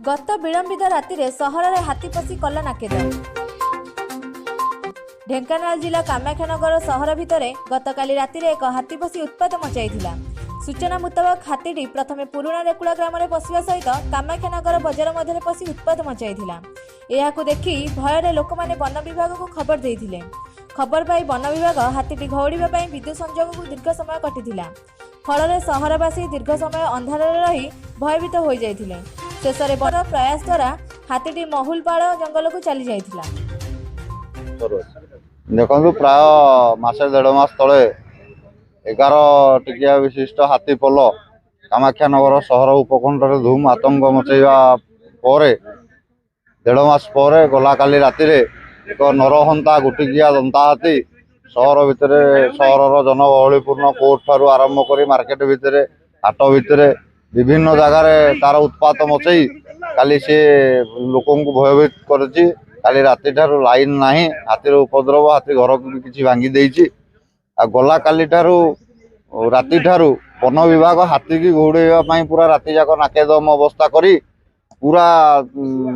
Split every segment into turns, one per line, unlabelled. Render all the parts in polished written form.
गत विलंबित राति में सहर में हाथी पशि कला नाकेदम। ढेंकानाल जिला कामाख्यानगर सहर भितर गतकाली राति में एक हाथी पशि उत्पात मचाइथिला। सूचना मुताबक हाथीटी प्रथमे पुराणा रेकुड़ा ग्राम में पशिवा सहित कामाख्यानगर बजार मध्य पशि उत्पात मचाइथिला। एहाकु देखि भୟରେ लोकमाने वन विभाग को खबर देइथिले। खबर पाई वन विभाग हाथीटी घौड़िबा पई विद्युत संयोग को दीर्घ समय कटिथिला। फल सहरवासी दीर्घ समय अंधार रही भयभीत हो जाइथिले। शेषे बड़ प्रयास द्वारा हाथीटी महुलपाड़ जंगल को चली जाइथिला।
देखो प्राय मासे 1.5 मास तले 11 टिकिया विशिष्ट हाथी पल कामाख्यानगर सहर उपखंड में धूम आतंक मचेवा 1.5 मास पर गला काली राति एक नरहंता गुटिकिया दंता हाथी सहर भितर सहर जनगहलीपूर्ण कोर्ट ठारू आरंभ कर मार्केट भितर हाट भितर विभिन्न जगार तार उत्पात मचई काली सी लोक भयभीत करछि। काली राति ठारू लाइन नाही, हाथीर उपद्रव, हाथी घर को किसी भांगी देइछि। आ गला काली ठारू राति ठारू वन विभाग हाथी की घोड़ेवा पई पूरा राति जाक नाकेदम अवस्था करी पूरा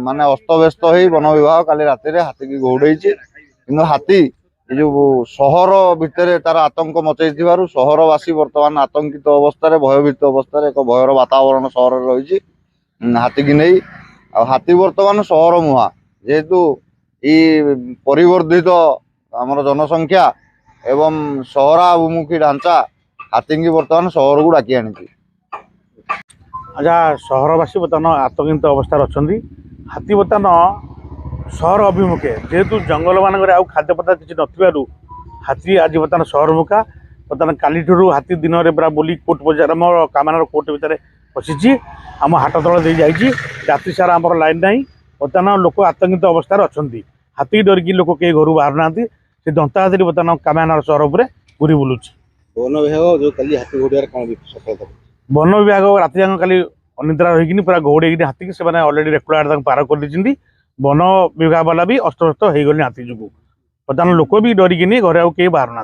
माने अस्तव्यस्त हो वन विभाग काली राति रे हाथी की घोड़ेछि। किंतु हाथी जो सहर भितर तार आतंक मचई सहरवासी वर्तमान आतंकित अवस्था भयभीत अवस्था एक भयर वातावरण सहर रही हाथी की नहीं। हाथी वर्तमान सहर मुहा जेहेतु परिवर्धित आमर जनसंख्या एवं सहराभिमुखी ढांचा हाथी की वर्तमान सहर को डाकी आनी।
अच्छा, सहरवासी बर्तमान आतंकित अवस्था अच्छा। हाथी बर्तमान सहर अभिमुखे जेहेतु जंगल मानक खाद्य पदार्थ किसी नथिबारु हाथी आज बर्तमान सहर मुखा। बर्तमान काली ठूँ हाथी दिन में पूरा बोली कोर्ट बजार आम कामानार कोर्ट भितर पशिची आम हाट तल दे जाइए। राति सारा आम लाइन ना बर्तमान लोक आतंकित अवस्था अच्छा। हाथी डरिकी लोक कई घर बाहर ना से दंता हाथी बर्तमान कामानार सहर उपर घूरी बुलूँ।
वन विभाग जो कल हाथी घोड़ियार कौन सफलता
वन विभाग राति जाक काली अनिद्रा रही पूरा घोड़े हाथी की से अलरेडी रेकुड़ा पार कर दी। वन विभाग वाला भी अस्तव्यस्त हो गले हाथी जो बर्तमान लोक भी डरिकी घर आउ कई बाहर ना।